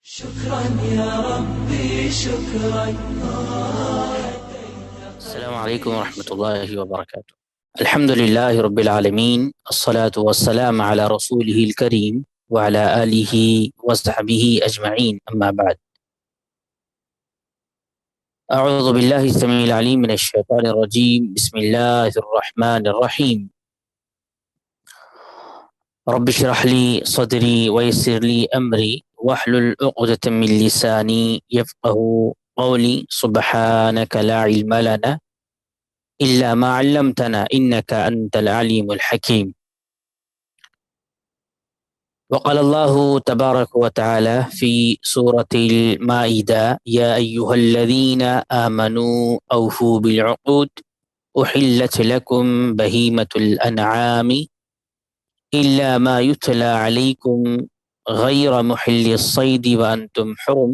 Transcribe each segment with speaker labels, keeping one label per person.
Speaker 1: شكرا يا ربي شكرا.
Speaker 2: السلام عليكم ورحمة الله وبركاته. الحمد لله رب العالمين، الصلاة والسلام على رسوله الكريم وعلى آله وصحبه أجمعين، أما بعد. أعوذ بالله السميع العليم من الشيطان الرجيم. بسم الله الرحمن الرحيم. رب اشرح لي صدري ويسر لي أمري واحلل عقدة من لساني يفقه قولي. سبحانك لا علم لنا إلا ما علمتنا إنك أنت العليم الحكيم. وقال الله تبارك وتعالى في سورة المائدة: يا أيها الذين آمنوا أوفوا بالعقود أحلت لكم بهيمة الأنعام إلا ما يتلى عليكم غير محل الصيد وأنتم حرم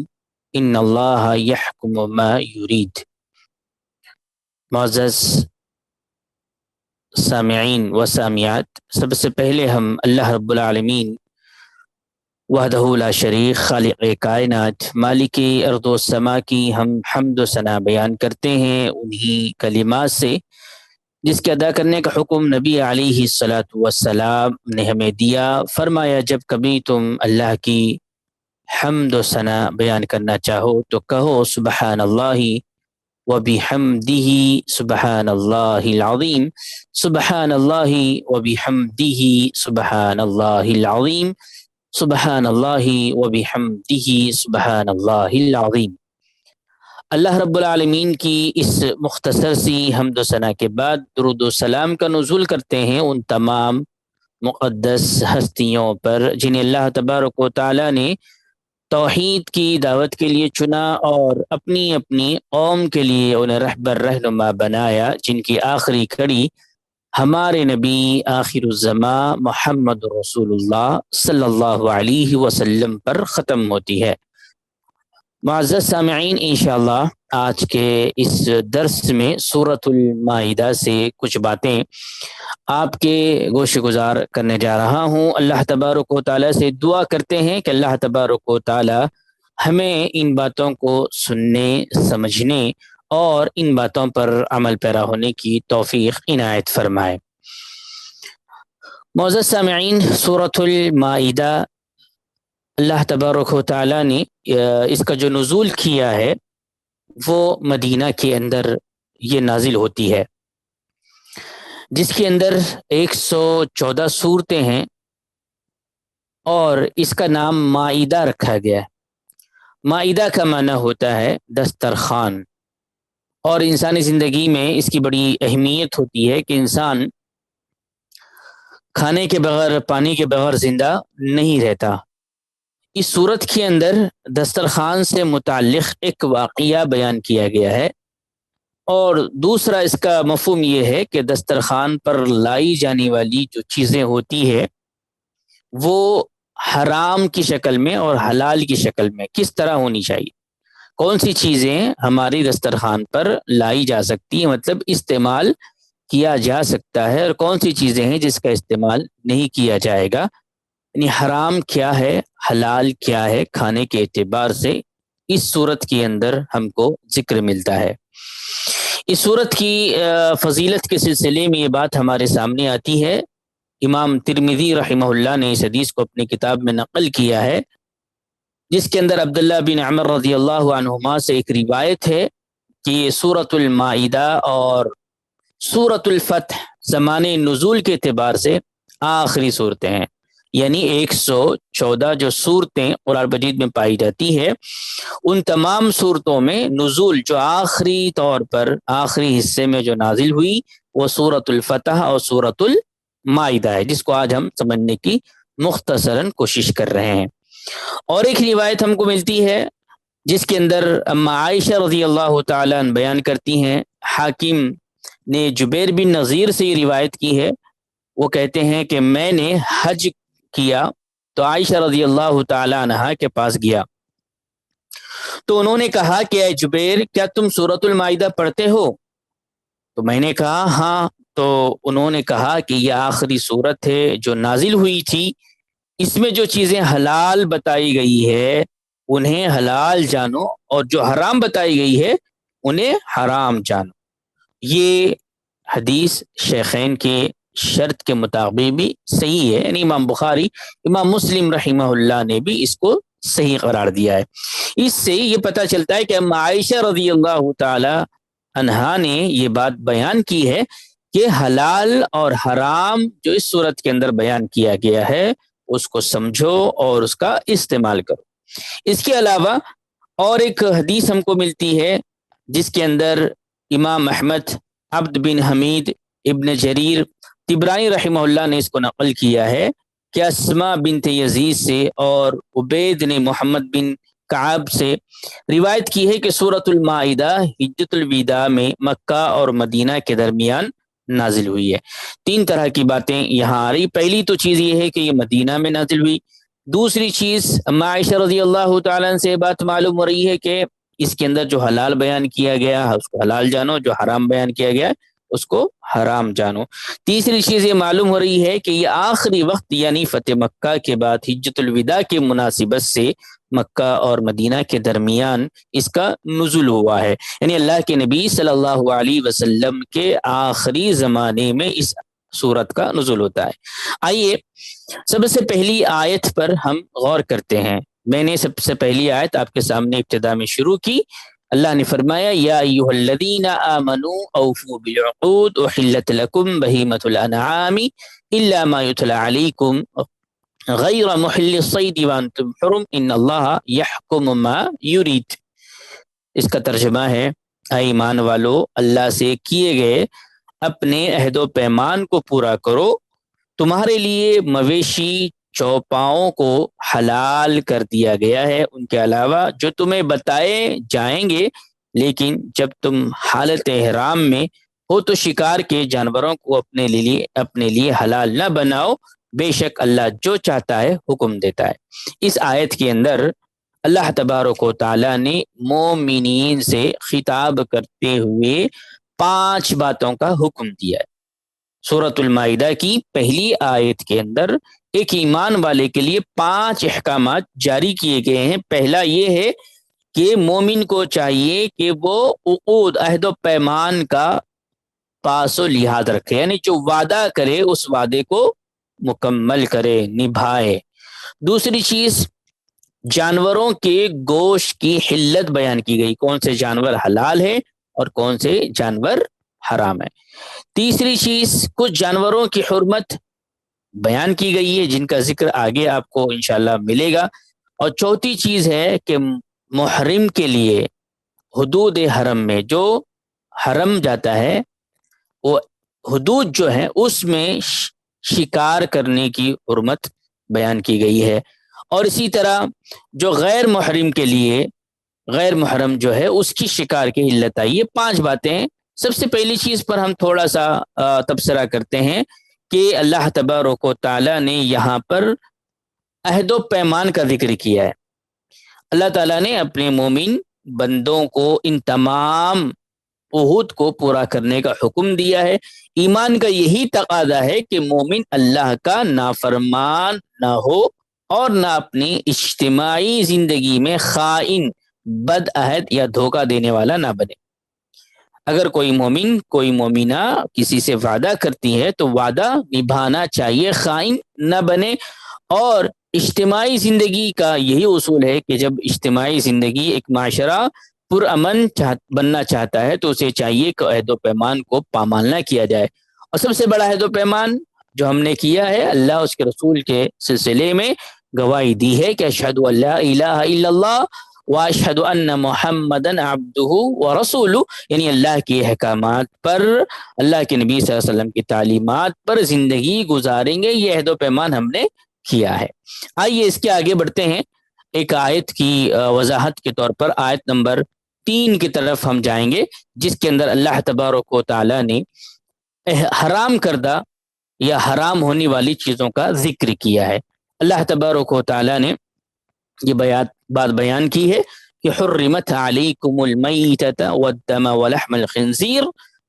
Speaker 2: إن الله يحكم ما يريد. معزز سامعین و سامعات، سب سے پہلے ہم اللہ رب العالمین وحدہ لا شریک خالق کائنات مالک ارض و سما کی ہم حمد و ثنا بیان کرتے ہیں انہی کلمات سے جس کے ادا کرنے کا حکم نبی علیہ الصلاۃ والسلام نے ہمیں دیا۔ فرمایا جب کبھی تم اللہ کی حمد و ثنا بیان کرنا چاہو تو کہو سبحان اللہ وبحمدہ سبحان اللہ العظیم، سبحان اللہ وبحمدہ سبحان اللہ العظیم، سبحان اللہ وبحمدہ سبحان اللہ العظیم۔ اللہ رب العالمین کی اس مختصر سی حمد و ثنا کے بعد درود و سلام کا نزول کرتے ہیں ان تمام مقدس ہستیوں پر جنہیں اللہ تبارک و تعالیٰ نے توحید کی دعوت کے لیے چنا اور اپنی اپنی قوم کے لیے انہیں رہبر رہنما بنایا، جن کی آخری کڑی ہمارے نبی آخر الزماں محمد رسول اللہ صلی اللہ علیہ وسلم پر ختم ہوتی ہے۔ معزز سامعین، انشاءاللہ آج کے اس درس میں سورۃ المائدہ سے کچھ باتیں آپ کے گوش گزار کرنے جا رہا ہوں۔ اللہ تبارک و تعالیٰ سے دعا کرتے ہیں کہ اللہ تبارک و تعالیٰ ہمیں ان باتوں کو سننے، سمجھنے اور ان باتوں پر عمل پیرا ہونے کی توفیق عنایت فرمائے۔ معزز سامعین، سورۃ المائدہ اللہ تبارک و تعالیٰ نے اس کا جو نزول کیا ہے وہ مدینہ کے اندر یہ نازل ہوتی ہے، جس کے اندر 114 صورتیں ہیں اور اس کا نام مائدہ رکھا گیا ہے۔ مائدہ کا معنی ہوتا ہے دسترخوان، اور انسانی زندگی میں اس کی بڑی اہمیت ہوتی ہے کہ انسان کھانے کے بغیر، پانی کے بغیر زندہ نہیں رہتا۔ اس صورت کے اندر دسترخوان سے متعلق ایک واقعہ بیان کیا گیا ہے، اور دوسرا اس کا مفہوم یہ ہے کہ دسترخوان پر لائی جانے والی جو چیزیں ہوتی ہے وہ حرام کی شکل میں اور حلال کی شکل میں کس طرح ہونی چاہیے، کون سی چیزیں ہماری دسترخوان پر لائی جا سکتی ہیں، مطلب استعمال کیا جا سکتا ہے، اور کون سی چیزیں ہیں جس کا استعمال نہیں کیا جائے گا، یعنی حرام کیا ہے، حلال کیا ہے کھانے کے اعتبار سے اس صورت کے اندر ہم کو ذکر ملتا ہے۔ اس صورت کی فضیلت کے سلسلے میں یہ بات ہمارے سامنے آتی ہے۔ امام ترمذی رحمہ اللہ نے اس حدیث کو اپنی کتاب میں نقل کیا ہے، جس کے اندر عبداللہ بن عمر رضی اللہ عنہما سے ایک روایت ہے کہ یہ سورۃ المائدہ اور سورۃ الفتح زمانے نزول کے اعتبار سے آخری صورتیں ہیں، یعنی 114 جو صورتیں قرآن مجید میں پائی جاتی ہے ان تمام صورتوں میں نزول جو آخری طور پر آخری حصے میں جو نازل ہوئی وہ سورۃ الفتح اور سورۃ المائدہ ہے، جس کو آج ہم سمجھنے کی مختصراً کوشش کر رہے ہیں۔ اور ایک روایت ہم کو ملتی ہے جس کے اندر اما عائشہ رضی اللہ تعالیٰ عنہ بیان کرتی ہیں، حاکم نے جبیر بن نذیر سے یہ روایت کی ہے، وہ کہتے ہیں کہ میں نے حج کیا تو عائشہ رضی اللہ تعالی عنہا کے پاس گیا تو انہوں نے کہا کہ اے جبیر، کیا تم سورۃ المائدہ پڑھتے ہو؟ تو میں نے کہا ہاں۔ تو انہوں نے کہا کہ یہ آخری سورت ہے جو نازل ہوئی تھی، اس میں جو چیزیں حلال بتائی گئی ہے انہیں حلال جانو، اور جو حرام بتائی گئی ہے انہیں حرام جانو۔ یہ حدیث شیخین کے شرط کے مطابق بھی صحیح ہے، یعنی امام بخاری، امام مسلم رحمہ اللہ نے بھی اس کو صحیح قرار دیا ہے۔ اس سے یہ پتہ چلتا ہے کہ عائشہ رضی اللہ تعالی عنہا نے یہ بات بیان کی ہے کہ حلال اور حرام جو اس صورت کے اندر بیان کیا گیا ہے اس کو سمجھو اور اس کا استعمال کرو۔ اس کے علاوہ اور ایک حدیث ہم کو ملتی ہے جس کے اندر امام احمد، عبد بن حمید، ابن جریر، طبرانی رحمہ اللہ نے اس کو نقل کیا ہے کہ اسما بنت یزید سے اور عبید نے محمد بن کعب سے روایت کی ہے کہ سورۃ المائدہ حجۃ الوداع میں مکہ اور مدینہ کے درمیان نازل ہوئی ہے۔ تین طرح کی باتیں یہاں آ رہی۔ پہلی تو چیز یہ ہے کہ یہ مدینہ میں نازل ہوئی۔ دوسری چیز، عائشہ رضی اللہ تعالیٰ عنہ سے بات معلوم ہو رہی ہے کہ اس کے اندر جو حلال بیان کیا گیا ہے اس کو حلال جانو، جو حرام بیان کیا گیا ہے اس کو حرام جانو۔ تیسری چیز یہ معلوم ہو رہی ہے کہ یہ آخری وقت یعنی فتح مکہ کے بعد حجۃ الوداع کی مناسبت سے مکہ اور مدینہ کے درمیان اس کا نزول ہوا ہے، یعنی اللہ کے نبی صلی اللہ علیہ وسلم کے آخری زمانے میں اس سورت کا نزول ہوتا ہے۔ آئیے سب سے پہلی آیت پر ہم غور کرتے ہیں۔ میں نے سب سے پہلی آیت آپ کے سامنے ابتدا میں شروع کی۔ اللہ نے فرمایا یا ایھا الذین آمنوا اوفوا بالعقود احلت لکم بہیمۃ الانعام الا ما یتلی علیکم غیر محل الصید وانتم حرم ان اللہ یحکم ما یرید۔ اس کا ترجمہ ہے اے ایمان والو، اللہ سے کیے گئے اپنے عہد و پیمان کو پورا کرو، تمہارے لیے مویشی چوپاؤں کو حلال کر دیا گیا ہے ان کے علاوہ جو تمہیں بتائے جائیں گے، لیکن جب تم حالت احرام میں ہو تو شکار کے جانوروں کو اپنے لیے حلال نہ بناؤ، بے شک اللہ جو چاہتا ہے حکم دیتا ہے۔ اس آیت کے اندر اللہ تبارک و تعالیٰ نے مومنین سے خطاب کرتے ہوئے 5 باتوں کا حکم دیا ہے۔ سورۃ المائدہ کی پہلی آیت کے اندر ایک ایمان والے کے لیے 5 احکامات جاری کیے گئے ہیں۔ پہلا یہ ہے کہ مومن کو چاہیے کہ وہ عقود، عہد و پیمان کا پاس و لحاظ رکھے، یعنی جو وعدہ کرے اس وعدے کو مکمل کرے، نبھائے۔ دوسری چیز، جانوروں کے گوشت کی حلت بیان کی گئی، کون سے جانور حلال ہے اور کون سے جانور حرام ہے۔ تیسری چیز، کچھ جانوروں کی حرمت بیان کی گئی ہے جن کا ذکر آگے آپ کو انشاءاللہ ملے گا۔ اور چوتھی چیز ہے کہ محرم کے لیے حدود حرم میں جو حرم جاتا ہے وہ حدود جو ہیں اس میں شکار کرنے کی حرمت بیان کی گئی ہے۔ اور اسی طرح جو غیر محرم کے لیے، غیر محرم جو ہے اس کی شکار کی علت آئی۔ یہ 5 باتیں ہیں۔ سب سے پہلی چیز پر ہم تھوڑا سا تبصرہ کرتے ہیں کہ اللہ تبارک و تعالیٰ نے یہاں پر عہد و پیمان کا ذکر کیا ہے۔ اللہ تعالیٰ نے اپنے مومن بندوں کو ان تمام عہد کو پورا کرنے کا حکم دیا ہے۔ ایمان کا یہی تقاضا ہے کہ مومن اللہ کا نافرمان نہ ہو اور نہ اپنی اجتماعی زندگی میں خائن، بد عہد یا دھوکہ دینے والا نہ بنے۔ اگر کوئی مومن، کوئی مومنہ کسی سے وعدہ کرتی ہے تو وعدہ نبھانا چاہیے، خائن نہ بنے۔ اور اجتماعی زندگی کا یہی اصول ہے کہ جب اجتماعی زندگی، ایک معاشرہ پرامن بننا چاہتا ہے تو اسے چاہیے کہ عہد و پیمان کو پامال نہ کیا جائے۔ اور سب سے بڑا عہد و پیمان جو ہم نے کیا ہے، اللہ اس کے رسول کے سلسلے میں گواہی دی ہے کہ اشہد ان لا الہ الا اللہ واشہد ان محمدن عبدہ ورسولہ، یعنی اللہ کے احکامات پر، اللہ کے نبی صلی اللہ علیہ وسلم کی تعلیمات پر زندگی گزاریں گے، یہ عہد و پیمان ہم نے کیا ہے۔ آئیے اس کے آگے بڑھتے ہیں۔ ایک آیت کی وضاحت کے طور پر آیت نمبر 3 کی طرف ہم جائیں گے، جس کے اندر اللہ تبارک و تعالیٰ نے حرام کردہ یا حرام ہونے والی چیزوں کا ذکر کیا ہے۔ اللہ تبارک و تعالیٰ نے یہ بات بیان کی ہے کہ حرمت علیکم المیتۃ والدم ولحم الخنزیر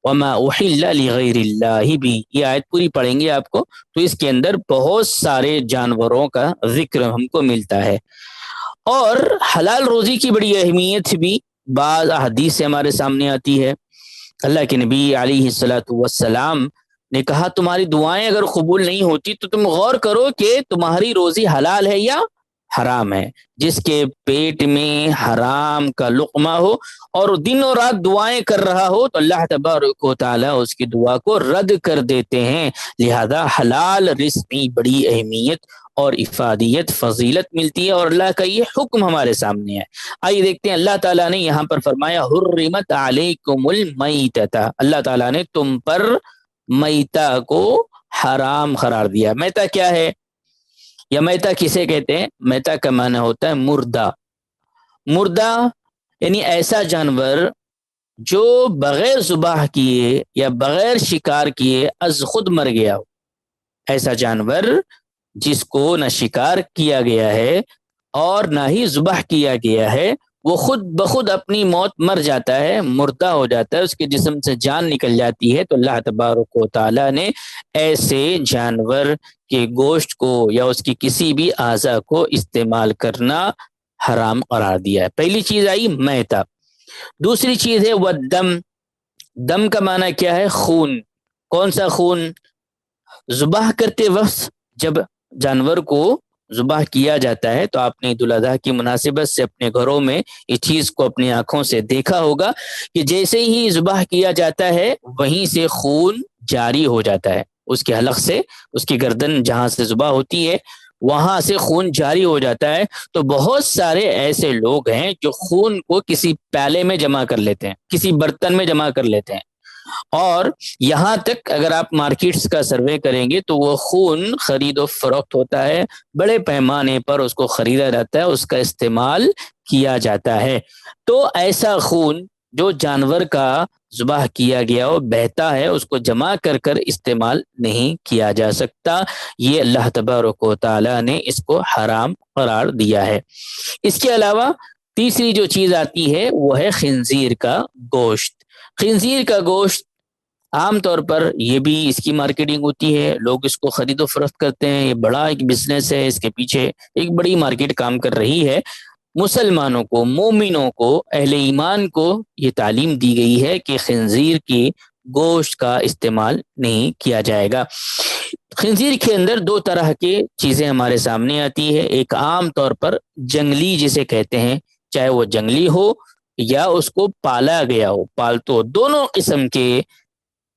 Speaker 2: وما احل لغیر اللہ بھی۔ یہ آیت پوری پڑھیں گے آپ کو تو اس کے اندر بہت سارے جانوروں کا ذکر ہم کو ملتا ہے۔ اور حلال روزی کی بڑی اہمیت بھی بعض احادیث سے ہمارے سامنے آتی ہے۔ اللہ کے نبی علیہ الصلوۃ والسلام نے کہا تمہاری دعائیں اگر قبول نہیں ہوتی تو تم غور کرو کہ تمہاری روزی حلال ہے یا حرام ہے۔ جس کے پیٹ میں حرام کا لقمہ ہو اور دن اور رات دعائیں کر رہا ہو تو اللہ تبارک و تعالی اس کی دعا کو رد کر دیتے ہیں۔ لہذا حلال رزق کی بڑی اہمیت اور افادیت فضیلت ملتی ہے، اور اللہ کا یہ حکم ہمارے سامنے ہے۔ آئیے دیکھتے ہیں، اللہ تعالیٰ نے یہاں پر فرمایا حرمت علیکم المیتۃ، اللہ تعالیٰ نے تم پر میتہ کو حرام قرار دیا۔ میتہ کیا ہے یا میتہ کسے کہتے ہیں؟ میتہ کا معنی ہوتا ہے مردہ۔ مردہ یعنی ایسا جانور جو بغیر ذبح کیے یا بغیر شکار کیے از خود مر گیا ہو، ایسا جانور جس کو نہ شکار کیا گیا ہے اور نہ ہی ذبح کیا گیا ہے، وہ خود بخود اپنی موت مر جاتا ہے، مردہ ہو جاتا ہے، اس کے جسم سے جان نکل جاتی ہے، تو اللہ تبارک و تعالیٰ نے ایسے جانور کے گوشت کو یا اس کی کسی بھی اعضاء کو استعمال کرنا حرام قرار دیا ہے۔ پہلی چیز آئی میتہ۔ دوسری چیز ہے والدم۔ دم کا معنی کیا ہے؟ خون۔ کون سا خون؟ ذبح کرتے وقت جب جانور کو ذبح کیا جاتا ہے تو آپ نے عید الاضحیٰ کی مناسبت سے اپنے گھروں میں اس چیز کو اپنی آنکھوں سے دیکھا ہوگا کہ جیسے ہی ذبح کیا جاتا ہے وہیں سے خون جاری ہو جاتا ہے، اس کے حلق سے، اس کی گردن جہاں سے ذبح ہوتی ہے وہاں سے خون جاری ہو جاتا ہے۔ تو بہت سارے ایسے لوگ ہیں جو خون کو کسی پیالے میں جمع کر لیتے ہیں، کسی برتن میں جمع کر لیتے ہیں، اور یہاں تک اگر آپ مارکیٹس کا سروے کریں گے تو وہ خون خرید و فروخت ہوتا ہے، بڑے پیمانے پر اس کو خریدا جاتا ہے، اس کا استعمال کیا جاتا ہے۔ تو ایسا خون جو جانور کا ذبح کیا گیا ہو بہتا ہے، اس کو جمع کر کر استعمال نہیں کیا جا سکتا، یہ اللہ تبارک و تعالیٰ نے اس کو حرام قرار دیا ہے۔ اس کے علاوہ تیسری جو چیز آتی ہے وہ ہے خنزیر کا گوشت۔ خنزیر کا گوشت عام طور پر یہ بھی اس کی مارکیٹنگ ہوتی ہے، لوگ اس کو خرید و فروخت کرتے ہیں، یہ بڑا ایک بزنس ہے، اس کے پیچھے ایک بڑی مارکیٹ کام کر رہی ہے۔ مسلمانوں کو، مومنوں کو، اہل ایمان کو یہ تعلیم دی گئی ہے کہ خنزیر کی گوشت کا استعمال نہیں کیا جائے گا۔ خنزیر کے اندر دو طرح کی چیزیں ہمارے سامنے آتی ہے، ایک عام طور پر جنگلی جسے کہتے ہیں، چاہے وہ جنگلی ہو یا اس کو پالا گیا ہو، پالتو، دونوں قسم کے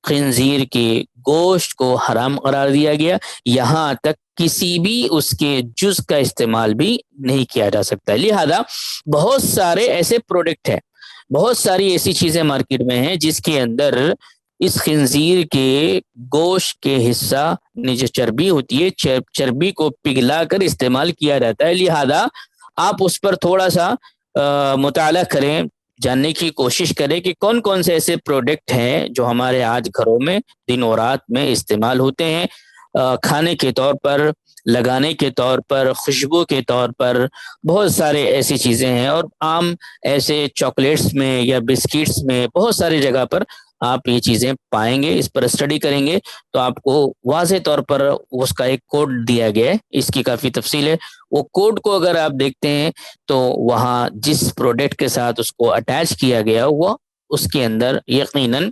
Speaker 2: خنزیر کے گوشت کو حرام قرار دیا گیا، یہاں تک کسی بھی اس کے جز کا استعمال بھی نہیں کیا جا سکتا۔ لہذا بہت سارے ایسے پروڈکٹ ہیں، بہت ساری ایسی چیزیں مارکیٹ میں ہیں جس کے اندر اس خنزیر کے گوشت کے حصہ جو چربی ہوتی ہے، چربی کو پگھلا کر استعمال کیا جاتا ہے۔ لہذا آپ اس پر تھوڑا سا مطالعہ کریں، جاننے کی کوشش کریں کہ کون کون سے ایسے پروڈکٹ ہیں جو ہمارے آج گھروں میں دن و رات میں استعمال ہوتے ہیں، کھانے کے طور پر، لگانے کے طور پر، خوشبو کے طور پر، بہت سارے ایسی چیزیں ہیں، اور عام ایسے چاکلیٹس میں یا بسکٹس میں بہت ساری جگہ پر آپ یہ چیزیں پائیں گے۔ اس پر اسٹڈی کریں گے تو آپ کو واضح طور پر اس کا ایک کوڈ دیا گیا ہے، اس کی کافی تفصیل ہے، وہ کوڈ کو اگر آپ دیکھتے ہیں تو وہاں جس پروڈکٹ کے ساتھ اس کو اٹیچ کیا گیا وہ اس کے اندر یقیناً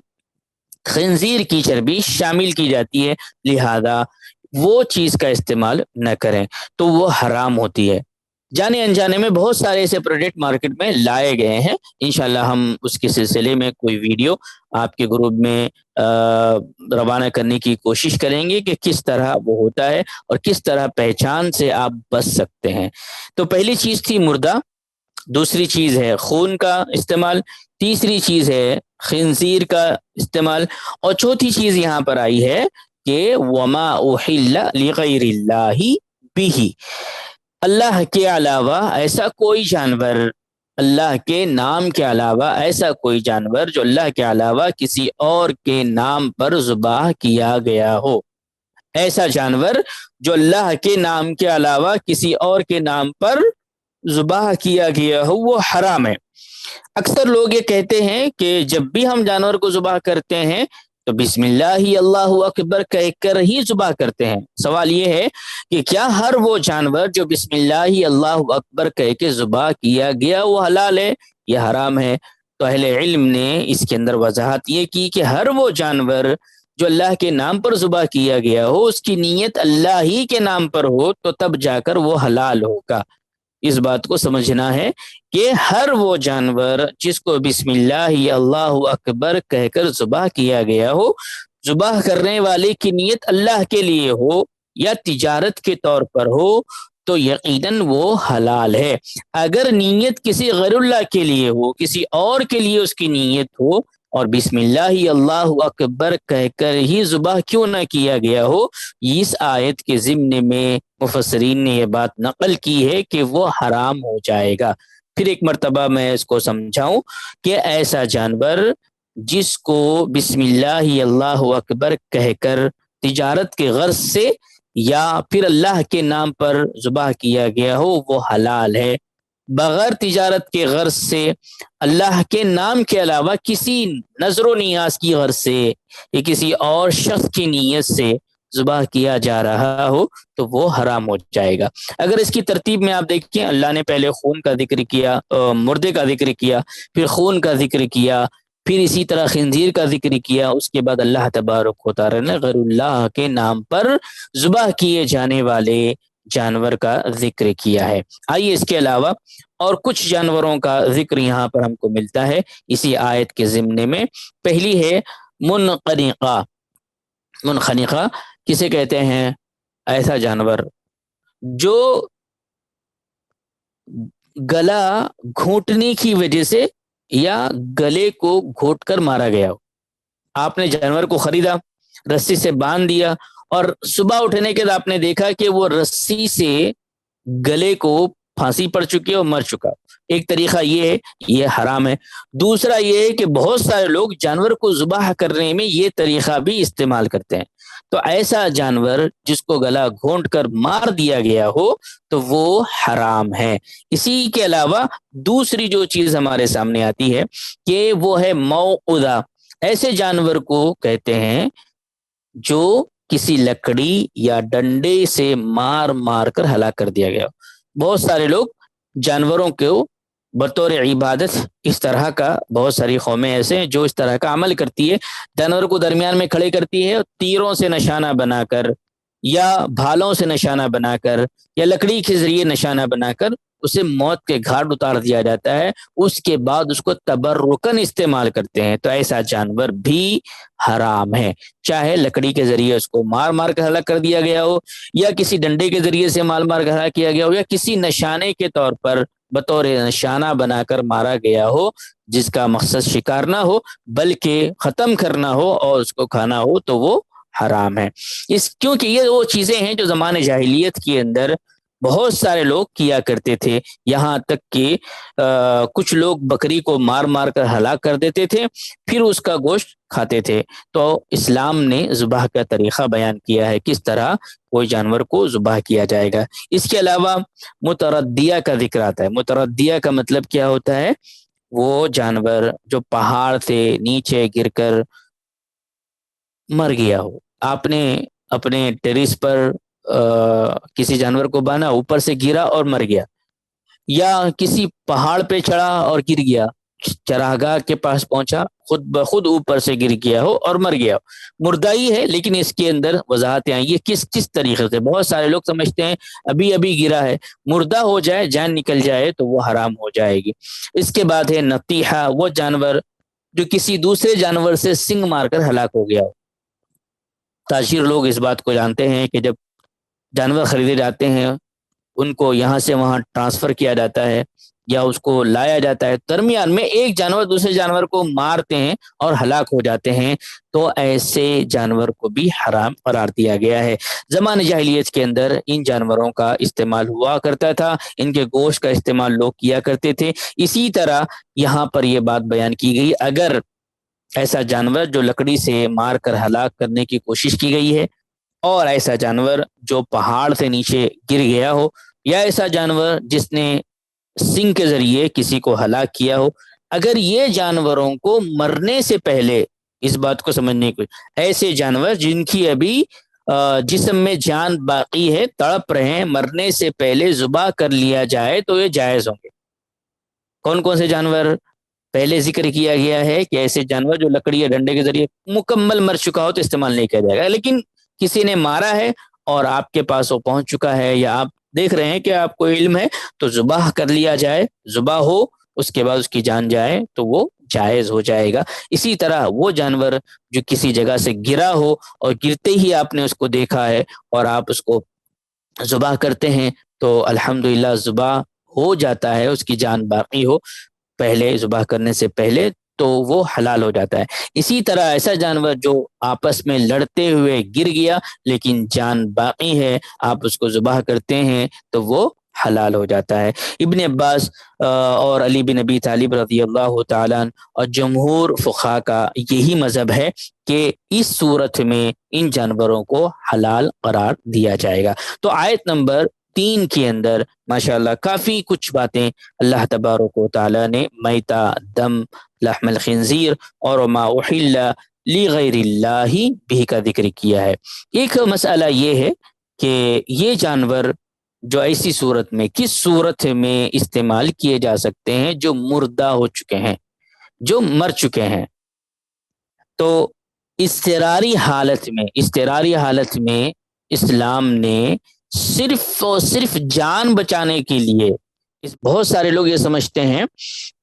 Speaker 2: خنزیر کی چربی شامل کی جاتی ہے، لہذا وہ چیز کا استعمال نہ کریں، تو وہ حرام ہوتی ہے۔ جانے انجانے میں بہت سارے ایسے پروڈکٹ مارکیٹ میں لائے گئے ہیں، انشاءاللہ ہم اس کے سلسلے میں کوئی ویڈیو آپ کے گروپ میں روانہ کرنے کی کوشش کریں گے کہ کس طرح وہ ہوتا ہے اور کس طرح پہچان سے آپ بچ سکتے ہیں۔ تو پہلی چیز تھی مردہ، دوسری چیز ہے خون کا استعمال، تیسری چیز ہے خنزیر کا استعمال، اور چوتھی چیز یہاں پر آئی ہے کہ وما احل لغیر اللہ بہ، اللہ کے علاوہ ایسا کوئی جانور، اللہ کے نام کے علاوہ ایسا کوئی جانور جو اللہ کے علاوہ کسی اور کے نام پر ذبح کیا گیا ہو، ایسا جانور جو اللہ کے نام کے علاوہ کسی اور کے نام پر ذبح کیا گیا ہو وہ حرام ہے۔ اکثر لوگ یہ کہتے ہیں کہ جب بھی ہم جانور کو ذبح کرتے ہیں تو بسم اللہ اللہ اکبر کہہ کر ہی ذبح کرتے ہیں۔ سوال یہ ہے کہ کیا ہر وہ جانور جو بسم اللہ اللہ اکبر کہہ کے ذبح کیا گیا وہ حلال ہے یا حرام ہے؟ تو اہل علم نے اس کے اندر وضاحت یہ کی کہ ہر وہ جانور جو اللہ کے نام پر ذبح کیا گیا ہو، اس کی نیت اللہ ہی کے نام پر ہو تو تب جا کر وہ حلال ہوگا۔ اس بات کو سمجھنا ہے کہ ہر وہ جانور جس کو بسم اللہ اللہ اکبر کہہ کر ذبح کیا گیا ہو، ذبح کرنے والے کی نیت اللہ کے لیے ہو یا تجارت کے طور پر ہو تو یقیناً وہ حلال ہے۔ اگر نیت کسی غیر اللہ کے لیے ہو، کسی اور کے لیے اس کی نیت ہو اور بسم اللہ اللہ اکبر کہہ کر ہی ذبح کیوں نہ کیا گیا ہو، اس آیت کے ضمن میں مفسرین نے یہ بات نقل کی ہے کہ وہ حرام ہو جائے گا۔ پھر ایک مرتبہ میں اس کو سمجھاؤں کہ ایسا جانور جس کو بسم اللہ اللہ اکبر کہہ کر تجارت کے غرض سے یا پھر اللہ کے نام پر ذبح کیا گیا ہو وہ حلال ہے۔ بغیر تجارت کے غرض سے اللہ کے نام کے علاوہ کسی نظر و نیاز کی غرض سے یا کسی اور شخص کی نیت سے ذبح کیا جا رہا ہو تو وہ حرام ہو جائے گا۔ اگر اس کی ترتیب میں آپ دیکھیں، اللہ نے پہلے خون کا ذکر کیا، مردے کا ذکر کیا، پھر خون کا ذکر کیا، پھر اسی طرح خنزیر کا ذکر کیا، اس کے بعد اللہ تبارک و تعالی نے غیر اللہ کے نام پر ذبح کیے جانے والے جانور کا ذکر کیا ہے۔ آئیے اس کے علاوہ اور کچھ جانوروں کا ذکر یہاں پر ہم کو ملتا ہے اسی آیت کے ضمن میں۔ پہلی ہے منخنقہ۔ منخنقہ کسے کہتے ہیں؟ ایسا جانور جو گلا گھونٹنے کی وجہ سے یا گلے کو گھونٹ کر مارا گیا ہو۔ آپ نے جانور کو خریدا، رسی سے باندھ دیا اور صبح اٹھنے کے بعد آپ نے دیکھا کہ وہ رسی سے گلے کو پھانسی پڑ چکی ہے اور مر چکا۔ ایک طریقہ یہ ہے، یہ حرام ہے۔ دوسرا یہ ہے کہ بہت سارے لوگ جانور کو ذبح کرنے میں یہ طریقہ بھی استعمال کرتے ہیں۔ تو ایسا جانور جس کو گلا گھونٹ کر مار دیا گیا ہو تو وہ حرام ہے۔ اسی کے علاوہ دوسری جو چیز ہمارے سامنے آتی ہے کہ وہ ہے موعودہ۔ ایسے جانور کو کہتے ہیں جو کسی لکڑی یا ڈنڈے سے مار مار کر ہلاک کر دیا گیا ہو۔ بہت سارے لوگ جانوروں کو بطور عبادت اس طرح کا، بہت ساری قومیں ایسے ہیں جو اس طرح کا عمل کرتی ہے، جانور کو درمیان میں کھڑے کرتی ہے، تیروں سے نشانہ بنا کر یا بھالوں سے نشانہ بنا کر یا لکڑی کے ذریعے نشانہ بنا کر اسے موت کے گھاٹ اتار دیا جاتا ہے، اس کے بعد اس کو تبرکن استعمال کرتے ہیں۔ تو ایسا جانور بھی حرام ہے، چاہے لکڑی کے ذریعے اس کو مار مار کر ہلاک کر دیا گیا ہو یا کسی ڈنڈے کے ذریعے سے مار مار کر ہلاک کیا گیا ہو یا کسی نشانے کے طور پر بطور نشانہ بنا کر مارا گیا ہو جس کا مقصد شکار نہ ہو بلکہ ختم کرنا ہو اور اس کو کھانا ہو تو وہ حرام ہے۔ کیونکہ یہ وہ چیزیں ہیں جو زمانے جاہلیت کے اندر بہت سارے لوگ کیا کرتے تھے، یہاں تک کہ کچھ لوگ بکری کو مار مار کر ہلاک کر دیتے تھے پھر اس کا گوشت کھاتے تھے۔ تو اسلام نے ذبح کا طریقہ بیان کیا ہے کس طرح کوئی جانور کو ذبح کیا جائے گا۔ اس کے علاوہ متردیہ کا ذکر آتا ہے۔ متردیہ کا مطلب کیا ہوتا ہے؟ وہ جانور جو پہاڑ سے نیچے گر کر مر گیا ہو۔ آپ نے اپنے ٹیریس پر کسی جانور کو باندھا، اوپر سے گرا اور مر گیا، یا کسی پہاڑ پہ چڑھا اور گر گیا، چراگاہ کے پاس پہنچا، خود بخود اوپر سے گر گیا ہو اور مر گیا ہو۔ مردہ ہی ہے لیکن اس کے اندر وضاحتیں آئیں یہ کس طریقے سے۔ بہت سارے لوگ سمجھتے ہیں ابھی گرا ہے، مردہ ہو جائے، جان نکل جائے تو وہ حرام ہو جائے گی۔ اس کے بعد ہے نطیحہ، وہ جانور جو کسی دوسرے جانور سے سنگ مار کر ہلاک ہو گیا ہو۔ تاجر لوگ اس بات کو جانتے ہیں کہ جب جانور خریدے جاتے ہیں ان کو یہاں سے وہاں ٹرانسفر کیا جاتا ہے یا اس کو لایا جاتا ہے، درمیان میں ایک جانور دوسرے جانور کو مارتے ہیں اور ہلاک ہو جاتے ہیں، تو ایسے جانور کو بھی حرام قرار دیا گیا ہے۔ زمانہ جاہلیت کے اندر ان جانوروں کا استعمال ہوا کرتا تھا، ان کے گوشت کا استعمال لوگ کیا کرتے تھے۔ اسی طرح یہاں پر یہ بات بیان کی گئی، اگر ایسا جانور جو لکڑی سے مار کر ہلاک کرنے کی کوشش کی گئی ہے اور ایسا جانور جو پہاڑ سے نیچے گر گیا ہو یا ایسا جانور جس نے سنگ کے ذریعے کسی کو ہلاک کیا ہو، اگر یہ جانوروں کو مرنے سے پہلے اس بات کو سمجھنے کی، ایسے جانور جن کی ابھی جسم میں جان باقی ہے، تڑپ رہے ہیں، مرنے سے پہلے ذبح کر لیا جائے تو یہ جائز ہوں گے۔ کون کون سے جانور؟ پہلے ذکر کیا گیا ہے کہ ایسے جانور جو لکڑی یا ڈنڈے کے ذریعے مکمل مر چکا ہو تو استعمال نہیں کیا جائے گا، لیکن کسی نے مارا ہے اور آپ کے پاس وہ پہنچ چکا ہے یا آپ دیکھ رہے ہیں کہ آپ کو علم ہے تو ذبح کر لیا جائے، ذبح ہو اس کے بعد اس کی جان جائے تو وہ جائز ہو جائے گا۔ اسی طرح وہ جانور جو کسی جگہ سے گرا ہو اور گرتے ہی آپ نے اس کو دیکھا ہے اور آپ اس کو ذبح کرتے ہیں تو الحمدللہ ذبح ہو جاتا ہے، اس کی جان باقی ہو پہلے ذبح کرنے سے پہلے تو وہ حلال ہو جاتا ہے۔ اسی طرح ایسا جانور جو آپس میں لڑتے ہوئے گر گیا لیکن جان باقی ہے، آپ اس کو ذبح کرتے ہیں تو وہ حلال ہو جاتا ہے۔ ابن عباس اور علی بن ابی طالب رضی اللہ تعالیٰ عنہ اور جمہور فقہا کا یہی مذہب ہے کہ اس صورت میں ان جانوروں کو حلال قرار دیا جائے گا۔ تو آیت نمبر 3 کے اندر ماشاءاللہ کافی کچھ باتیں اللہ تبارک و تعالیٰ نے میتا، دم، لحم الخنزیر اور ما احل لغیر اللہ بھی کا ذکر کیا ہے۔ ایک مسئلہ یہ ہے کہ یہ جانور جو ایسی صورت میں کس صورت میں استعمال کیے جا سکتے ہیں جو مردہ ہو چکے ہیں، جو مر چکے ہیں۔ تو اضطراری حالت میں اسلام نے صرف اور صرف جان بچانے کے لیے، بہت سارے لوگ یہ سمجھتے ہیں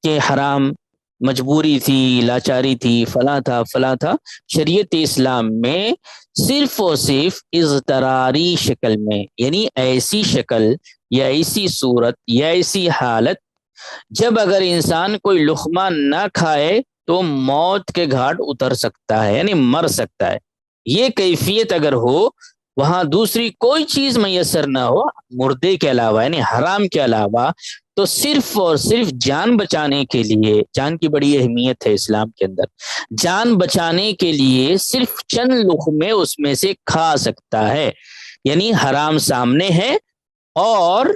Speaker 2: کہ حرام مجبوری تھی، لاچاری تھی، فلاں تھا۔ شریعت اسلام میں صرف اور صرف اضطراری شکل میں، یعنی ایسی شکل یا ایسی صورت یا ایسی حالت جب اگر انسان کوئی لقمہ نہ کھائے تو موت کے گھاٹ اتر سکتا ہے، یعنی مر سکتا ہے، یہ کیفیت اگر ہو، وہاں دوسری کوئی چیز میسر نہ ہو مردے کے علاوہ، یعنی حرام کے علاوہ، تو صرف اور صرف جان بچانے کے لیے، جان کی بڑی اہمیت ہے اسلام کے اندر، جان بچانے کے لیے صرف چند لقمے اس میں سے کھا سکتا ہے، یعنی حرام سامنے ہے اور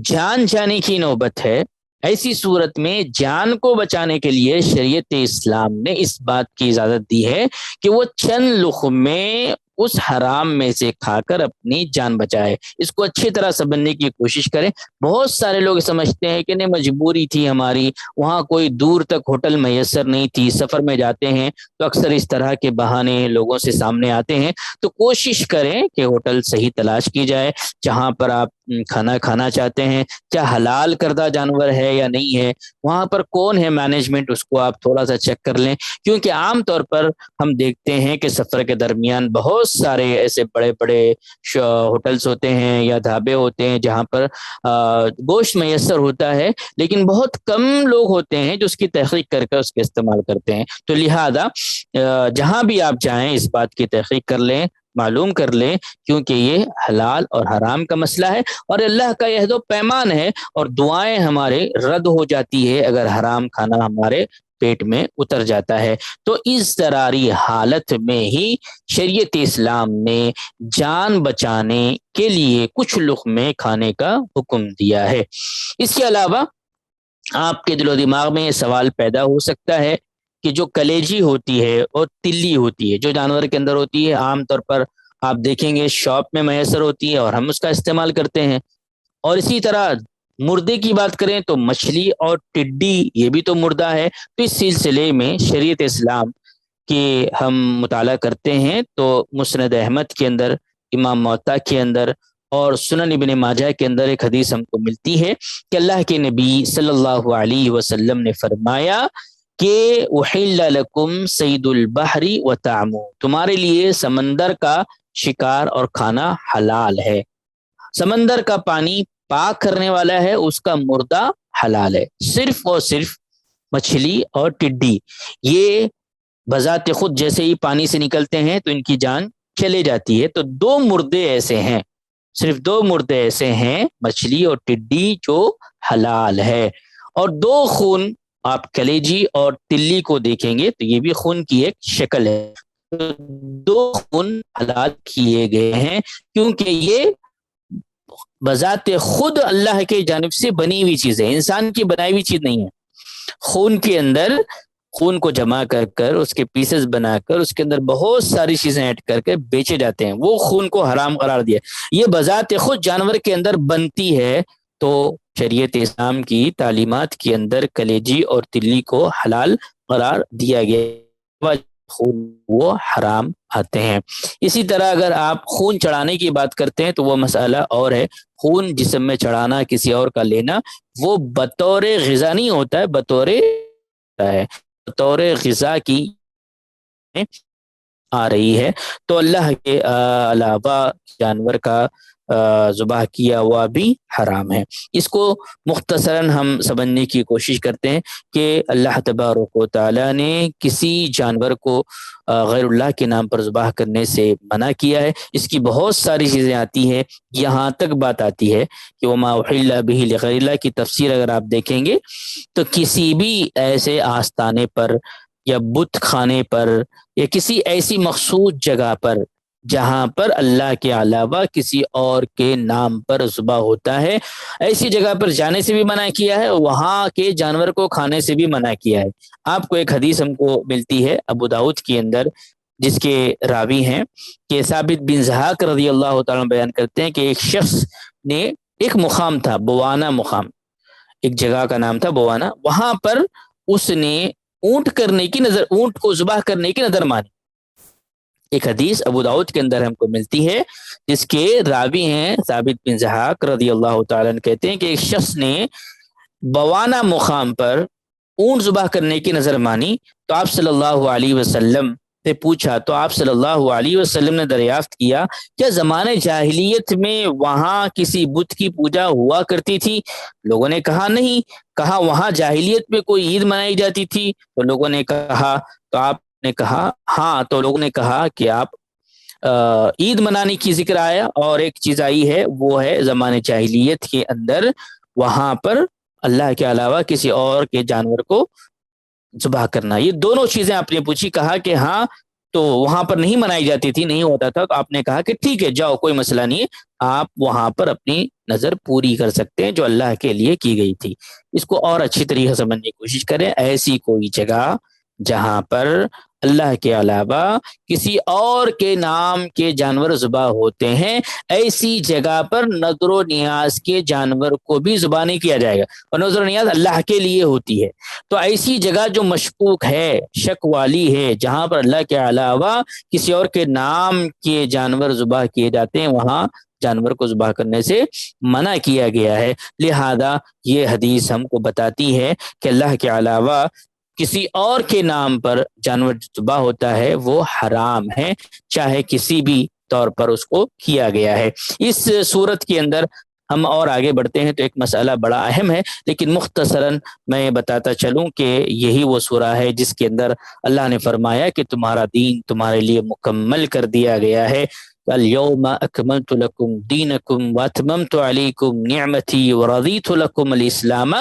Speaker 2: جان جانے کی نوبت ہے۔ ایسی صورت میں جان کو بچانے کے لیے شریعت اسلام نے اس بات کی اجازت دی ہے کہ وہ چند لقمے اس حرام میں سے کھا کر اپنی جان بچائے۔ اس کو اچھی طرح سمجھنے کی کوشش کریں۔ بہت سارے لوگ سمجھتے ہیں کہ نہیں مجبوری تھی ہماری، وہاں کوئی دور تک ہوٹل میسر نہیں تھی، سفر میں جاتے ہیں تو اکثر اس طرح کے بہانے لوگوں سے سامنے آتے ہیں۔ تو کوشش کریں کہ ہوٹل صحیح تلاش کی جائے جہاں پر آپ کھانا کھانا چاہتے ہیں، کیا حلال کردہ جانور ہے یا نہیں ہے، وہاں پر کون ہے مینجمنٹ، اس کو آپ تھوڑا سا چیک کر لیں، کیونکہ عام طور پر ہم دیکھتے ہیں کہ سفر کے درمیان بہت سارے ایسے بڑے بڑے ہوٹلز ہوتے ہیں یا ڈھابے ہوتے ہیں جہاں پر گوشت میسر ہوتا ہے، لیکن بہت کم لوگ ہوتے ہیں جو اس کی تحقیق کر کے اس کے استعمال کرتے ہیں۔ تو لہذا جہاں بھی آپ جائیں اس بات کی تحقیق کر لیں، معلوم کر لیں، کیونکہ یہ حلال اور حرام کا مسئلہ ہے اور اللہ کا عہد و پیمان ہے، اور دعائیں ہمارے رد ہو جاتی ہے اگر حرام کھانا ہمارے پیٹ میں اتر جاتا ہے۔ تو اضطراری حالت میں ہی شریعت اسلام نے جان بچانے کے لیے کچھ لقمے کھانے کا حکم دیا ہے۔ اس کے علاوہ آپ کے دل و دماغ میں یہ سوال پیدا ہو سکتا ہے کہ جو کلیجی ہوتی ہے اور تلی ہوتی ہے جو جانور کے اندر ہوتی ہے، عام طور پر آپ دیکھیں گے شاپ میں میسر ہوتی ہے اور ہم اس کا استعمال کرتے ہیں، اور اسی طرح مردے کی بات کریں تو مچھلی اور ٹڈی یہ بھی تو مردہ ہے۔ تو اس سلسلے میں شریعت اسلام کے ہم مطالعہ کرتے ہیں تو مسند احمد کے اندر، امام موطا کے اندر اور سنن ابن ماجہ کے اندر ایک حدیث ہم کو ملتی ہے کہ اللہ کے نبی صلی اللہ علیہ وسلم نے فرمایا کہ احل لکم صید البحر وطعمہ، تمہارے لیے سمندر کا شکار اور کھانا حلال ہے، سمندر کا پانی پاک کرنے والا ہے، اس کا مردہ حلال ہے۔ صرف اور صرف مچھلی اور ٹڈی یہ بذات خود جیسے ہی پانی سے نکلتے ہیں تو ان کی جان چلے جاتی ہے۔ تو دو مردے ایسے ہیں، صرف دو مردے ایسے ہیں، مچھلی اور ٹڈی، جو حلال ہے، اور دو خون آپ کلیجی اور تلی کو دیکھیں گے تو یہ بھی خون کی ایک شکل ہے۔ دو خون حلال کیے گئے ہیں کیونکہ یہ بذات خود اللہ کے جانب سے بنی ہوئی چیز ہے، انسان کی بنائی ہوئی چیز نہیں ہے۔ خون کے اندر خون کو جمع کر کر اس کے پیسز بنا کر اس کے اندر بہت ساری چیزیں ایڈ کر کے بیچے جاتے ہیں، وہ خون کو حرام قرار دیا۔ یہ بذات خود جانور کے اندر بنتی ہے تو شریعت اسلام کی تعلیمات کے اندر کلیجی اور تلی کو حلال قرار دیا گیا، خون وہ حرام آتے ہیں۔ اسی طرح اگر آپ خون چڑھانے کی بات کرتے ہیں تو وہ مسئلہ اور ہے۔ خون جسم میں چڑھانا، کسی اور کا لینا، وہ بطور غذا نہیں ہوتا ہے، بطور غذا کی آ رہی ہے، تو اللہ کے علاوہ جانور کا ذبح کیا ہوا بھی حرام ہے۔ اس کو مختصراً ہم سمجھنے کی کوشش کرتے ہیں کہ اللہ تبارک و تعالیٰ نے کسی جانور کو غیر اللہ کے نام پر ذبح کرنے سے منع کیا ہے۔ اس کی بہت ساری چیزیں آتی ہیں، یہاں تک بات آتی ہے کہ وما احل بہ لغیر اللہ کی تفسیر اگر آپ دیکھیں گے تو کسی بھی ایسے آستانے پر یا بت خانے پر یا کسی ایسی مخصوص جگہ پر جہاں پر اللہ کے علاوہ کسی اور کے نام پر ذبح ہوتا ہے، ایسی جگہ پر جانے سے بھی منع کیا ہے، وہاں کے جانور کو کھانے سے بھی منع کیا ہے۔ آپ کو ایک حدیث ہم کو ملتی ہے ابو داؤد کے اندر، جس کے راوی ہیں کہ ثابت بن ضحاک رضی اللہ تعالیٰ بیان کرتے ہیں کہ ایک شخص نے، ایک مقام تھا بوانا مقام، ایک جگہ کا نام تھا بوانا، وہاں پر اس نے اونٹ کو ذبح کرنے کی نظر مانی۔ ایک حدیث ابو داؤد کے اندر ہم کو ملتی ہے جس کے راوی ہیں ثابت بن ضحاک رضی اللہ تعالیٰ عنہ، کہتے ہیں کہ ایک شخص نے بوانا مقام پر اونٹ ذبح کرنے کی نظر مانی تو آپ صلی اللہ علیہ وسلم سے پوچھا، تو آپ صلی اللہ علیہ وسلم نے دریافت کیا کیا زمانے جاہلیت میں وہاں کسی بت کی پوجا ہوا کرتی تھی؟ لوگوں نے کہا نہیں۔ کہا وہاں جاہلیت میں کوئی عید منائی جاتی تھی؟ تو لوگوں نے کہا، تو آپ نے کہا ہاں، تو لوگوں نے کہا کہ آپ عید منانے کی ذکر آیا اور ایک چیز آئی ہے وہ ہے زمانے جاہلیت کے اندر وہاں پر اللہ کے علاوہ کسی اور کے جانور کو ذبح کرنا۔ یہ دونوں چیزیں آپ نے پوچھی، کہا کہ ہاں تو وہاں پر نہیں منائی جاتی تھی، نہیں ہوتا تھا، تو آپ نے کہا کہ ٹھیک ہے جاؤ، کوئی مسئلہ نہیں ہے، آپ وہاں پر اپنی نظر پوری کر سکتے ہیں جو اللہ کے لیے کی گئی تھی۔ اس کو اور اچھی طریقے سے سمجھنے کی کوشش کریں، ایسی کوئی جگہ جہاں پر اللہ کے علاوہ کسی اور کے نام کے جانور ذبح ہوتے ہیں، ایسی جگہ پر نظر و نیاز کے جانور کو بھی ذبح نہیں کیا جائے گا، اور نظر و نیاز اللہ کے لیے ہوتی ہے۔ تو ایسی جگہ جو مشکوک ہے، شک والی ہے، جہاں پر اللہ کے علاوہ کسی اور کے نام کے جانور ذبح کیے جاتے ہیں، وہاں جانور کو ذبح کرنے سے منع کیا گیا ہے۔ لہذا یہ حدیث ہم کو بتاتی ہے کہ اللہ کے علاوہ کسی اور کے نام پر جانور ذبح ہوتا ہے وہ حرام ہے، چاہے کسی بھی طور پر اس کو کیا گیا ہے۔ اس صورت کے اندر ہم اور آگے بڑھتے ہیں تو ایک مسئلہ بڑا اہم ہے، لیکن مختصراً میں بتاتا چلوں کہ یہی وہ سورہ ہے جس کے اندر اللہ نے فرمایا کہ تمہارا دین تمہارے لیے مکمل کر دیا گیا ہے۔ اليوم اکملت لکم دینکم واتممت علیکم نعمتی ورضیت لکم الاسلام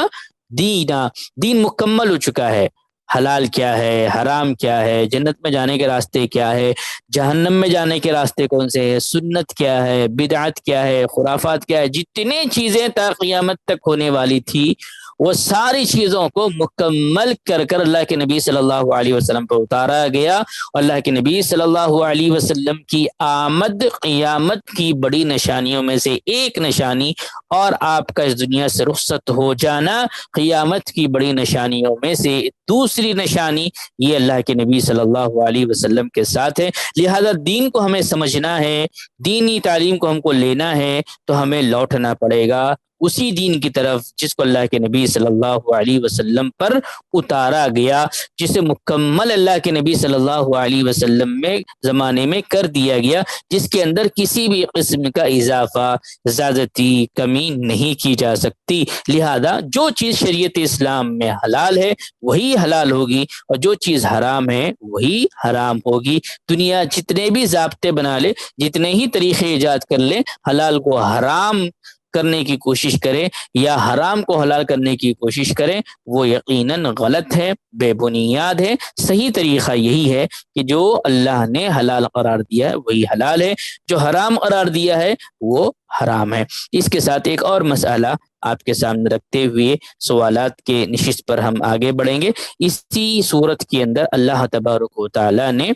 Speaker 2: دینا۔ دین مکمل ہو چکا ہے۔ حلال کیا ہے، حرام کیا ہے، جنت میں جانے کے راستے کیا ہے، جہنم میں جانے کے راستے کون سے ہیں، سنت کیا ہے، بدعت کیا ہے، خرافات کیا ہے، جتنی چیزیں تا قیامت تک ہونے والی تھی وہ ساری چیزوں کو مکمل کر کر اللہ کے نبی صلی اللہ علیہ وسلم پر اتارا گیا۔ اور اللہ کے نبی صلی اللہ علیہ وسلم کی آمد قیامت کی بڑی نشانیوں میں سے ایک نشانی، اور آپ کا اس دنیا سے رخصت ہو جانا قیامت کی بڑی نشانیوں میں سے دوسری نشانی، یہ اللہ کے نبی صلی اللہ علیہ وسلم کے ساتھ ہے۔ لہذا دین کو ہمیں سمجھنا ہے، دینی تعلیم کو ہم کو لینا ہے تو ہمیں لوٹنا پڑے گا اسی دین کی طرف جس کو اللہ کے نبی صلی اللہ علیہ وسلم پر اتارا گیا، جسے مکمل اللہ کے نبی صلی اللہ علیہ وسلم میں زمانے میں کر دیا گیا، جس کے اندر کسی بھی قسم کا اضافہ، زیادتی، کمی نہیں کی جا سکتی۔ لہذا جو چیز شریعت اسلام میں حلال ہے وہی حلال ہوگی، اور جو چیز حرام ہے وہی حرام ہوگی۔ دنیا جتنے بھی ضابطے بنا لے، جتنے ہی طریقے ایجاد کر لے، حلال کو حرام کرنے کی کوشش کریں یا حرام کو حلال کرنے کی کوشش کریں، وہ یقیناً غلط ہے، بے بنیاد ہے۔ صحیح طریقہ یہی ہے کہ جو اللہ نے حلال قرار دیا ہے وہی حلال ہے، جو حرام قرار دیا ہے وہ حرام ہے۔ اس کے ساتھ ایک اور مسئلہ آپ کے سامنے رکھتے ہوئے سوالات کے نشست پر ہم آگے بڑھیں گے۔ اسی صورت کے اندر اللہ تبارک و تعالی نے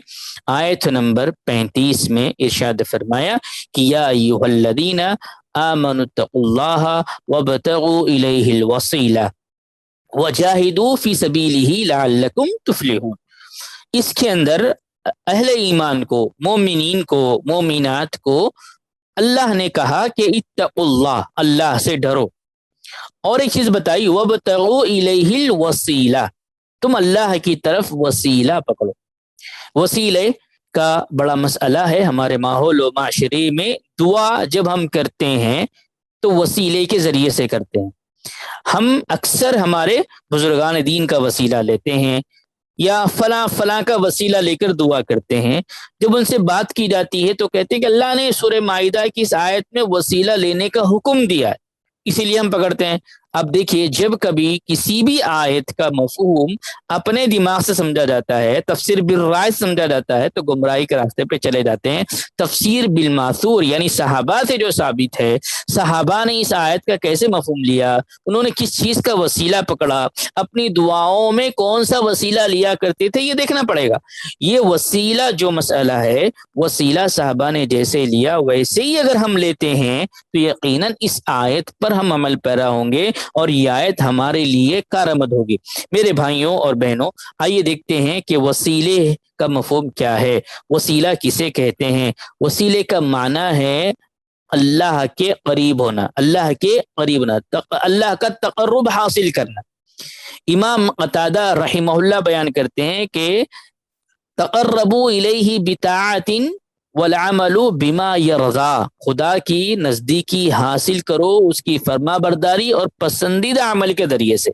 Speaker 2: آیت نمبر 35 میں ارشاد فرمایا کہ یا ایھا الذین آمنوا اتقوا اللہ وابتغوا الیہ الوسیلہ وجاہدوا فی سبیلہ لعلکم تفلحون۔ اس کے اندر اہل ایمان کو، مومنین کو، مومنات کو اللہ نے کہا کہ اتقوا اللہ، اللہ سے ڈرو، اور ایک چیز بتائی وابتغوا الیہ الوسیلہ، تم اللہ کی طرف وسیلہ پکڑو۔ وسیلے کا بڑا مسئلہ ہے ہمارے ماحول و معاشرے میں۔ دعا جب ہم کرتے ہیں تو وسیلے کے ذریعے سے کرتے ہیں۔ ہم اکثر ہمارے بزرگان دین کا وسیلہ لیتے ہیں یا فلاں فلاں کا وسیلہ لے کر دعا کرتے ہیں۔ جب ان سے بات کی جاتی ہے تو کہتے ہیں کہ اللہ نے سورہ مائدہ کی اس آیت میں وسیلہ لینے کا حکم دیا ہے، اسی لیے ہم پکڑتے ہیں۔ اب دیکھیے، جب کبھی کسی بھی آیت کا مفہوم اپنے دماغ سے سمجھا جاتا ہے، تفسیر بالرائے سے سمجھا جاتا ہے، تو گمراہی کے راستے پہ چلے جاتے ہیں۔ تفسیر بالماثور یعنی صحابہ سے جو ثابت ہے، صحابہ نے اس آیت کا کیسے مفہوم لیا، انہوں نے کس چیز کا وسیلہ پکڑا، اپنی دعاؤں میں کون سا وسیلہ لیا کرتے تھے، یہ دیکھنا پڑے گا۔ یہ وسیلہ جو مسئلہ ہے، وسیلہ صحابہ نے جیسے لیا ویسے ہی اگر ہم لیتے ہیں تو یقیناً اس آیت پر ہم عمل پیرا ہوں گے اور یہ آیت ہمارے لیے کارآمد ہوگی۔ میرے بھائیوں اور بہنوں، آئیے دیکھتے ہیں کہ وسیلے کا مفہوم کیا ہے، وسیلہ کسے کہتے ہیں۔ وسیلے کا معنی ہے اللہ کے قریب ہونا، اللہ کے قریب ہونا، اللہ کا تقرب حاصل کرنا۔ امام قتادہ رحمہ اللہ بیان کرتے ہیں کہ تقربوا الیہ بطاعۃ والعمل بما یرضا، خدا کی نزدیکی حاصل کرو اس کی فرما برداری اور پسندیدہ عمل کے ذریعے سے۔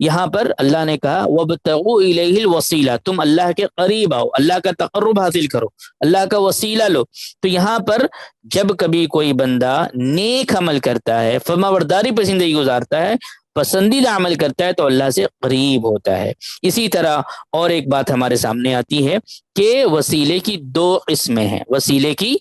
Speaker 2: یہاں پر اللہ نے کہا وابتغوا الیہ الوسیلہ، تم اللہ کے قریب آؤ، اللہ کا تقرب حاصل کرو، اللہ کا وسیلہ لو۔ تو یہاں پر جب کبھی کوئی بندہ نیک عمل کرتا ہے، فرما برداری پر زندگی گزارتا ہے، پسندیدہ عمل کرتا ہے، تو اللہ سے قریب ہوتا ہے۔ اسی طرح اور ایک بات ہمارے سامنے آتی ہے کہ وسیلے کی دو قسمیں ہیں، وسیلے کی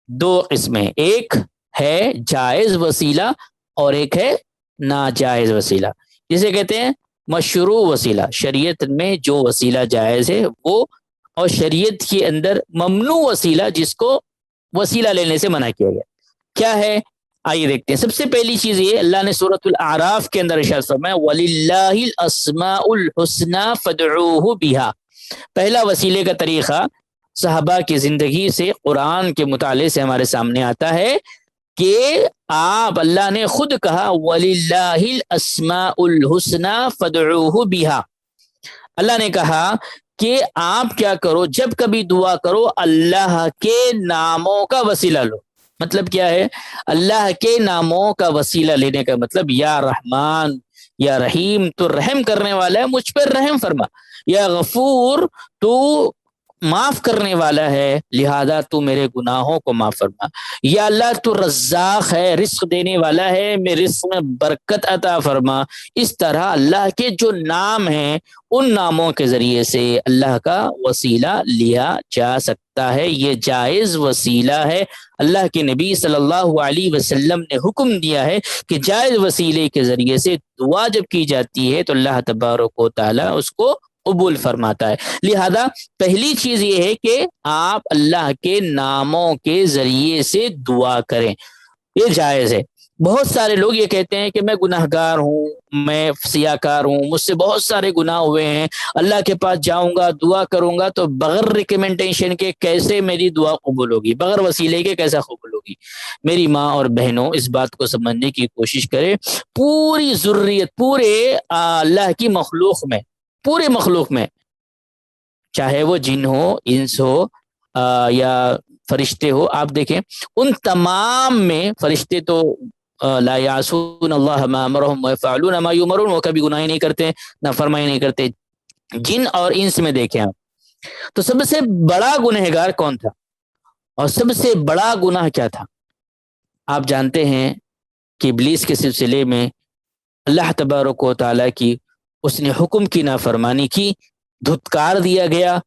Speaker 2: دو قسمیں، ایک ہے جائز وسیلہ اور ایک ہے ناجائز وسیلہ، جسے کہتے ہیں مشروع وسیلہ۔ شریعت میں جو وسیلہ جائز ہے وہ، اور شریعت کے اندر ممنوع وسیلہ جس کو وسیلہ لینے سے منع کیا گیا، کیا ہے؟ آئیے دیکھتے ہیں۔ سب سے پہلی چیز یہ، اللہ نے سورۃ الاعراف کے اندر ارشاد فرمایا وَلِلَّهِ الْأَسْمَاءُ الْحُسْنَى فَادْعُوهُ بِهَا۔ پہلا وسیلے کا طریقہ صحابہ کی زندگی سے، قرآن کے مطالعے سے ہمارے سامنے آتا ہے کہ اللہ نے خود کہا وَلِلَّهِ الْأَسْمَاءُ الْحُسْنَى فَادْعُوهُ بِهَا۔ اللہ نے کہا کہ آپ کیا کرو، جب کبھی دعا کرو اللہ کے ناموں کا وسیلہ لو۔ مطلب کیا ہے؟ اللہ کے ناموں کا وسیلہ لینے کا مطلب یا رحمان، یا رحیم تو رحم کرنے والا ہے، مجھ پر رحم فرما، یا غفور تو معاف کرنے والا ہے، لہذا تو میرے گناہوں کو معاف فرما، یا اللہ تو رزاق ہے، رزق دینے والا ہے، میرے رزق میں برکت عطا فرما۔ اس طرح اللہ کے جو نام ہیں ان ناموں کے ذریعے سے اللہ کا وسیلہ لیا جا سکتا ہے، یہ جائز وسیلہ ہے۔ اللہ کے نبی صلی اللہ علیہ وسلم نے حکم دیا ہے کہ جائز وسیلے کے ذریعے سے دعا جب کی جاتی ہے تو اللہ تبارک و تعالی اس کو قبول فرماتا ہے۔ لہذا پہلی چیز یہ ہے کہ آپ اللہ کے ناموں کے ذریعے سے دعا کریں، یہ جائز ہے۔ بہت سارے لوگ یہ کہتے ہیں کہ میں گناہ گار ہوں، میں سیاکار ہوں، مجھ سے بہت سارے گناہ ہوئے ہیں، اللہ کے پاس جاؤں گا، دعا کروں گا تو بغیر ریکمنڈیشن کے کیسے میری دعا قبول ہوگی، بغیر وسیلے کے کیسا قبول ہوگی؟ میری ماں اور بہنوں، اس بات کو سمجھنے کی کوشش کریں، پوری ذریت، پورے اللہ کی مخلوق میں، پورے مخلوق میں، چاہے وہ جن ہو، انس ہو یا فرشتے ہو، آپ دیکھیں ان تمام میں، فرشتے تو لا یعصون اللہ ما امرهم ویفعلون ما یؤمرون، وہ کبھی گناہ نہیں کرتے، نافرمانی نہیں کرتے۔ جن اور انس میں دیکھیں آپ، تو سب سے بڑا گنہگار کون تھا اور سب سے بڑا گناہ کیا تھا؟ آپ جانتے ہیں کہ ابلیس کے سلسلے میں اللہ تبارک و تعالیٰ کی اس نے حکم کی نافرمانی کی، دھتکار دیا گیا،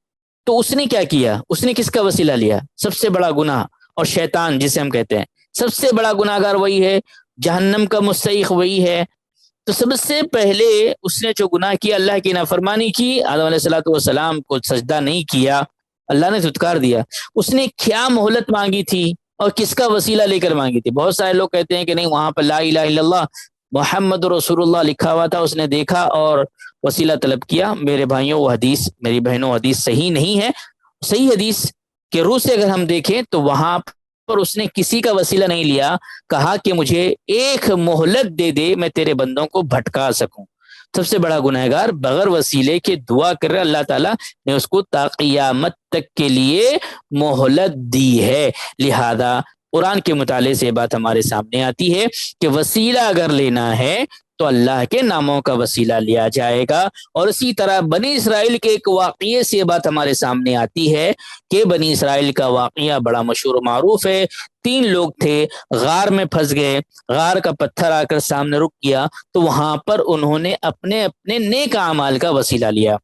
Speaker 2: تو اس نے کیا کیا؟ اس نے کس کا وسیلہ لیا؟ سب سے بڑا گناہ، اور شیطان جسے ہم کہتے ہیں، سب سے بڑا گناہگار وہی ہے جہنم کا مستحق وہی ہے۔ تو سب سے پہلے اس نے جو گناہ کیا، اللہ کی نافرمانی کی، آدم علیہ الصلوۃ والسلام کو سجدہ نہیں کیا، اللہ نے دھتکار دیا۔ اس نے کیا مہلت مانگی تھی اور کس کا وسیلہ لے کر مانگی تھی؟ بہت سارے لوگ کہتے ہیں کہ نہیں، وہاں پر لا الہ الا اللہ محمد رسول اللہ لکھا ہوا تھا، اس نے دیکھا اور وسیلہ طلب کیا۔ میرے بھائیوں، وہ حدیث، میری بہنوں، حدیث صحیح نہیں ہے۔ صحیح حدیث کے روح سے اگر ہم دیکھیں تو وہاں پر اس نے کسی کا وسیلہ نہیں لیا، کہا کہ مجھے ایک مہلت دے دے، میں تیرے بندوں کو بھٹکا سکوں۔ سب سے بڑا گنہگار بغیر وسیلے کے دعا کر رہا، اللہ تعالیٰ نے اس کو تا قیامت تک کے لیے مہلت دی ہے۔ لہذا قرآن کے مطالعے سے یہ بات ہمارے سامنے آتی ہے کہ وسیلہ اگر لینا ہے تو اللہ کے ناموں کا وسیلہ لیا جائے گا۔ اور اسی طرح بنی اسرائیل کے ایک واقعے سے یہ بات ہمارے سامنے آتی ہے کہ بنی اسرائیل کا واقعہ بڑا مشہور و معروف ہے۔ 3 لوگ تھے، غار میں پھنس گئے، غار کا پتھر آ کر سامنے رک گیا، تو وہاں پر انہوں نے اپنے اپنے نیک اعمال کا وسیلہ لیا۔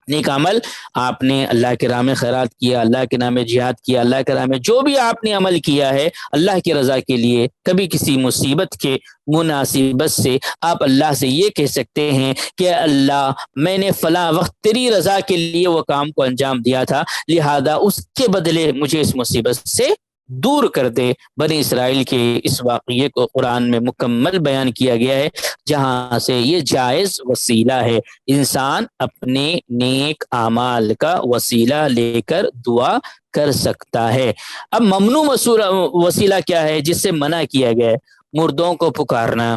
Speaker 2: نیک عمل، آپ نے اللہ کے راہ میں خیرات کیا، اللہ کے نام میں جہاد کیا، اللہ کے راہ میں جو بھی آپ نے عمل کیا ہے اللہ کی رضا کے لیے، کبھی کسی مصیبت کے مناسبت سے آپ اللہ سے یہ کہہ سکتے ہیں کہ اللہ، میں نے فلاں وقت تیری رضا کے لیے وہ کام کو انجام دیا تھا، لہذا اس کے بدلے مجھے اس مصیبت سے دور کر دے۔ بنی اسرائیل کے اس واقعے کو قرآن میں مکمل بیان کیا گیا ہے، جہاں سے یہ جائز وسیلہ ہے، انسان اپنے نیک اعمال کا وسیلہ لے کر دعا کر سکتا ہے۔ اب ممنوع وسیلہ کیا ہے جس سے منع کیا گیا ہے؟ مردوں کو پکارنا،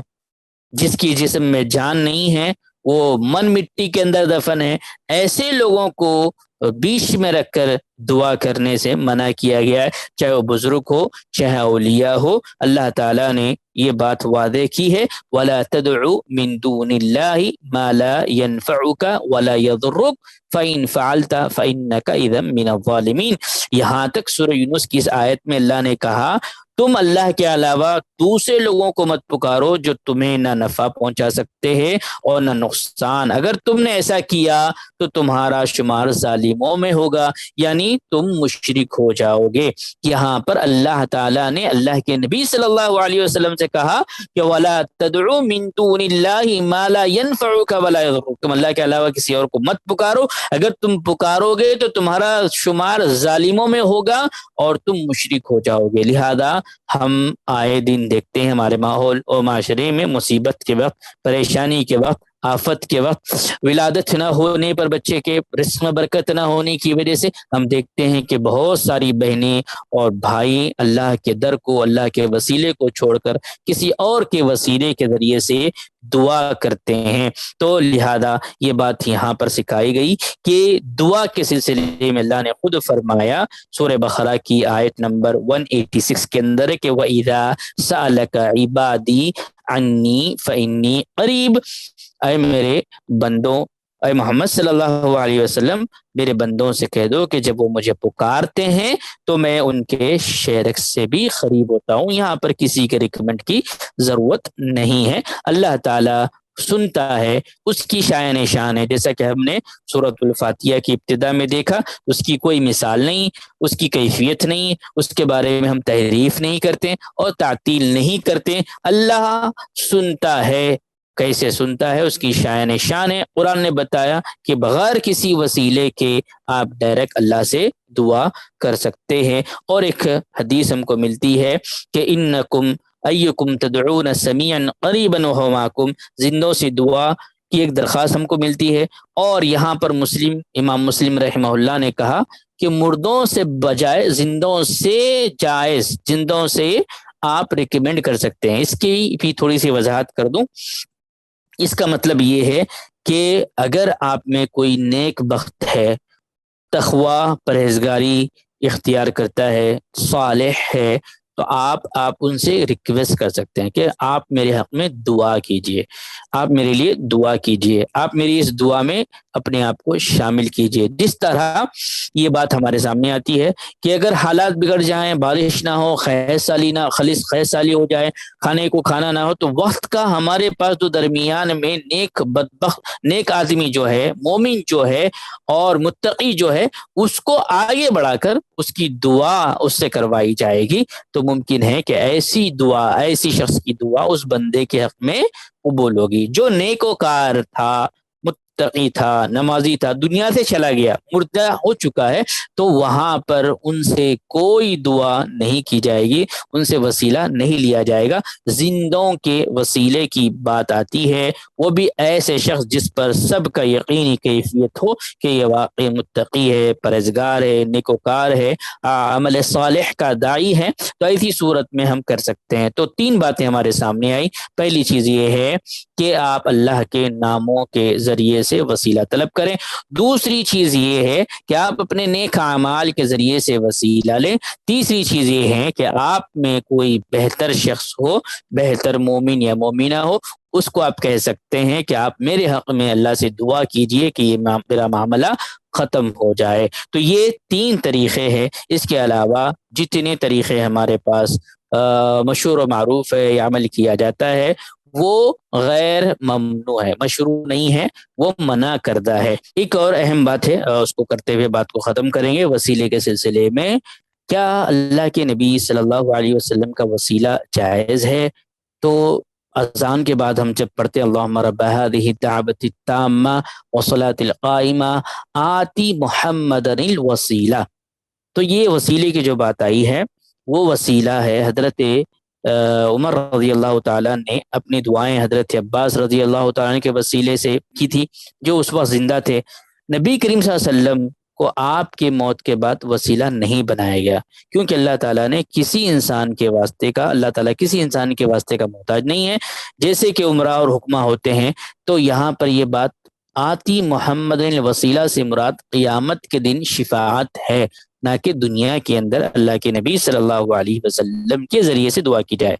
Speaker 2: جس کی جسم میں جان نہیں ہے، وہ من مٹی کے اندر دفن ہے، ایسے لوگوں کو بیچ میں رکھ کر دعا کرنے سے منع کیا گیا ہے، چاہے وہ بزرگ ہو، چاہے اولیاء ہو۔ اللہ تعالیٰ نے یہ بات واضح کی ہے، وَلَا تَدْعُ مِن دُونِ اللَّهِ مَا لَا يَنفَعُكَ وَلَا يَضُرُّكَ فَإِن فَعَلْتَ فَإِنَّكَ إِذًا مِّنَ الظَّالِمِينَ۔ یہاں تک سورہ یونس کی اس آیت میں اللہ نے کہا تم اللہ کے علاوہ دوسرے لوگوں کو مت پکارو جو تمہیں نہ نفع پہنچا سکتے ہیں اور نہ نقصان۔ اگر تم نے ایسا کیا تو تمہارا شمار ظالموں میں ہوگا، یعنی تم مشرک ہو جاؤ گے۔ یہاں پر اللہ تعالیٰ نے اللہ کے نبی صلی اللہ علیہ وسلم سے کہا کہ وَلَا تَدْعُ مِن دُونِ اللَّهِ مَا لَا يَنفَعُكَ وَلَا يَضُرُّكَ، تم اللہ کے علاوہ کسی اور کو مت پکارو، اگر تم پکارو گے تو تمہارا شمار ظالموں میں ہوگا اور تم مشرک ہو جاؤ گے۔ لہذا ہم آئے دن دیکھتے ہیں ہمارے ماحول اور معاشرے میں مصیبت کے وقت، پریشانی کے وقت، آفت کے وقت، ولادت نہ ہونے پر بچے کے رزق میں برکت نہ ہونے کی وجہ سے ہم دیکھتے ہیں کہ بہت ساری بہنیں اور بھائی اللہ کے در کو، اللہ کے وسیلے کو چھوڑ کر کسی اور کے وسیلے کے ذریعے سے دعا کرتے ہیں۔ تو لہذا یہ بات یہاں پر سکھائی گئی کہ دعا کے سلسلے میں اللہ نے خود فرمایا سورہ بقرہ کی آیت نمبر 186 کے اندر کہ وَإِذَا سَأَلَكَ عِبَادِي عَنِّي فَإِنِّي قَرِيبٌ، اے میرے بندوں، اے محمد صلی اللہ علیہ وسلم، میرے بندوں سے کہہ دو کہ جب وہ مجھے پکارتے ہیں تو میں ان کے شیرک سے بھی قریب ہوتا ہوں۔ یہاں پر کسی کے ریکمنڈ کی ضرورت نہیں ہے، اللہ تعالیٰ سنتا ہے، اس کی شایان شان ہے۔ جیسا کہ ہم نے سورۃ الفاتحہ کی ابتدا میں دیکھا، اس کی کوئی مثال نہیں، اس کی کیفیت نہیں، اس کے بارے میں ہم تحریف نہیں کرتے اور تعطیل نہیں کرتے۔ اللہ سنتا ہے، کیسے سنتا ہے؟ اس کی شایان شان ہے۔ قرآن نے بتایا کہ بغیر کسی وسیلے کے آپ ڈائریکٹ اللہ سے دعا کر سکتے ہیں۔ اور ایک حدیث ہم کو ملتی ہے کہ انکم ایکم تدعون سمیعا قریبا وہو معکم، زندوں سے دعا کی ایک درخواست ہم کو ملتی ہے۔ اور یہاں پر امام مسلم رحمہ اللہ نے کہا کہ مردوں سے بجائے زندوں سے جائز، زندوں سے آپ ریکمینڈ کر سکتے ہیں۔ اس کی بھی تھوڑی سی وضاحت کر دوں۔ اس کا مطلب یہ ہے کہ اگر آپ میں کوئی نیک بخت ہے، تقوی، پرہیزگاری اختیار کرتا ہے، صالح ہے، تو آپ ان سے ریکویسٹ کر سکتے ہیں کہ آپ میرے حق میں دعا کیجئے، آپ میرے لیے دعا کیجئے، آپ میری اس دعا میں اپنے آپ کو شامل کیجیے۔ جس طرح یہ بات ہمارے سامنے آتی ہے کہ اگر حالات بگڑ جائیں، بارش نہ ہو، خیز سالی ہو جائے، کھانے کو کھانا نہ ہو، تو وقت کا ہمارے پاس جو درمیان میں نیک آدمی جو ہے، مومن جو ہے اور متقی جو ہے، اس کو آگے بڑھا کر اس کی دعا اس سے کروائی جائے گی، تو ممکن ہے کہ ایسی شخص کی دعا اس بندے کے حق میں قبول ہوگی جو نیکوکار تھا، متقی تھا، نمازی تھا، دنیا سے چلا گیا، مردہ ہو چکا ہے، تو وہاں پر ان سے کوئی دعا نہیں کی جائے گی، ان سے وسیلہ نہیں لیا جائے گا۔ زندوں کے وسیلے کی بات آتی ہے، وہ بھی ایسے شخص جس پر سب کا یقینی کیفیت ہو کہ یہ واقعی متقی ہے، پرہیزگار ہے، نیکوکار ہے، عمل صالح کا داعی ہے، تو ایسی صورت میں ہم کر سکتے ہیں۔ تو 3 باتیں ہمارے سامنے آئی۔ پہلی چیز یہ ہے کہ آپ اللہ کے ناموں کے ذریعے سے وسیلہ طلب کریں۔ دوسری چیز یہ ہے کہ آپ اپنے نیک اعمال کے ذریعے سے وسیلہ لیں۔ تیسری چیز یہ ہے کہ آپ میں کوئی بہتر شخص ہو، بہتر مومن یا مومنہ ہو، اس کو آپ کہہ سکتے ہیں کہ آپ میرے حق میں اللہ سے دعا کیجئے کہ یہ میرا معاملہ ختم ہو جائے۔ تو یہ 3 طریقے ہیں۔ اس کے علاوہ جتنے طریقے ہمارے پاس مشہور و معروف ہے یا عمل کیا جاتا ہے، وہ غیر ممنوع ہے، مشروع نہیں ہے، وہ منع کردہ ہے۔ ایک اور اہم بات ہے، اس کو کرتے ہوئے بات کو ختم کریں گے وسیلے کے سلسلے میں۔ کیا اللہ کے نبی صلی اللہ علیہ وسلم کا وسیلہ جائز ہے؟ تو اذان کے بعد ہم جب پڑھتے ہیں اللہم رب هذه الدعوة التامة والصلاة القائمة آتی محمد الوسیلہ، تو یہ وسیلے کی جو بات آئی ہے وہ وسیلہ ہے حضرت عمر رضی اللہ تعالیٰ نے اپنی دعائیں حضرت عباس رضی اللہ تعالیٰ کے وسیلے سے کی تھی، جو اس وقت زندہ تھے۔ نبی کریم صلی اللہ علیہ وسلم کو آپ کے موت کے بعد وسیلہ نہیں بنایا گیا، کیونکہ اللہ تعالیٰ نے کسی انسان کے واسطے کا محتاج نہیں ہے۔ جیسے کہ عمرہ اور حکمہ ہوتے ہیں، تو یہاں پر یہ بات آتی محمد وسیلہ سے مراد قیامت کے دن شفاعت ہے، نہ کہ دنیا کے اندر اللہ کے نبی صلی اللہ علیہ وسلم کے ذریعے سے دعا کی جائے۔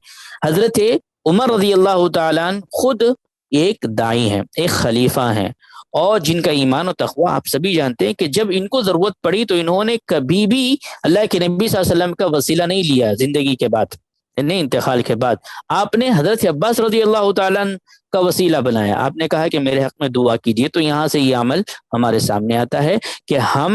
Speaker 2: حضرت عمر رضی اللہ تعالیٰ خود ایک داعی ہیں، ایک خلیفہ ہیں، اور جن کا ایمان و تقوی آپ سبھی جانتے ہیں کہ جب ان کو ضرورت پڑی تو انہوں نے کبھی بھی اللہ کے نبی صلی اللہ علیہ وسلم کا وسیلہ نہیں لیا زندگی کے بعد، نہیں انتقال کے بعد۔ آپ نے حضرت عباس رضی اللہ تعالیٰ کا وسیلہ بنایا، آپ نے کہا کہ میرے حق میں دعا کیجیے۔ تو یہاں سے یہ عمل ہمارے سامنے آتا ہے کہ ہم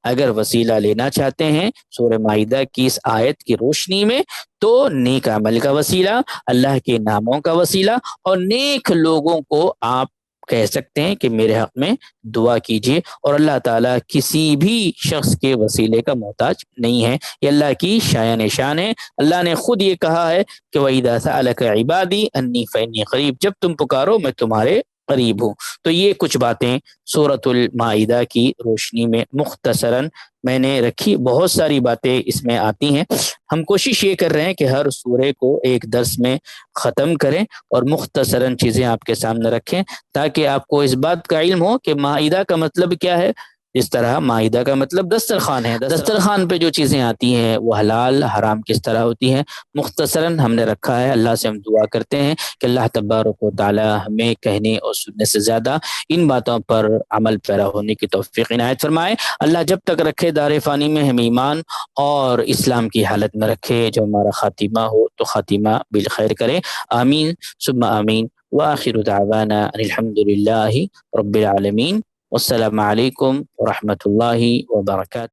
Speaker 2: اگر وسیلہ لینا چاہتے ہیں سورہ مائدہ کی اس آیت کی روشنی میں، تو نیک عمل کا وسیلہ، اللہ کے ناموں کا وسیلہ، اور نیک لوگوں کو آپ کہہ سکتے ہیں کہ میرے حق میں دعا کیجیے، اور اللہ تعالیٰ کسی بھی شخص کے وسیلے کا محتاج نہیں ہے۔ یہ اللہ کی شان ہے۔ اللہ نے خود یہ کہا ہے کہ وَإِذَا سَأَلَكَ عِبَادِي أَنِّي فَإِنِّي قَرِيبٌ، جب تم پکارو میں تمہارے قریب ہوں۔ تو یہ کچھ باتیں سورۃ المائدہ کی روشنی میں مختصراً میں نے رکھی، بہت ساری باتیں اس میں آتی ہیں۔ ہم کوشش یہ کر رہے ہیں کہ ہر سورے کو ایک درس میں ختم کریں اور مختصراً چیزیں آپ کے سامنے رکھیں، تاکہ آپ کو اس بات کا علم ہو کہ مائدہ کا مطلب کیا ہے۔ اس طرح مائدہ کا مطلب دسترخوان ہے، دسترخوان پہ جو چیزیں آتی ہیں وہ حلال حرام کس طرح ہوتی ہیں، مختصراً ہم نے رکھا ہے۔ اللہ سے ہم دعا کرتے ہیں کہ اللہ تبارک و تعالی ہمیں کہنے اور سننے سے زیادہ ان باتوں پر عمل پیرا ہونے کی توفیق عنایت فرمائے۔ اللہ جب تک رکھے دار فانی میں ہم ایمان اور اسلام کی حالت میں رکھے، جو ہمارا خاتمہ ہو تو خاتمہ بالخیر کرے۔ آمین ثم آمین، وآخر دعوانا ان الحمد للہ رب العالمین، والسلام علیکم ورحمۃ اللہ وبرکاتہ۔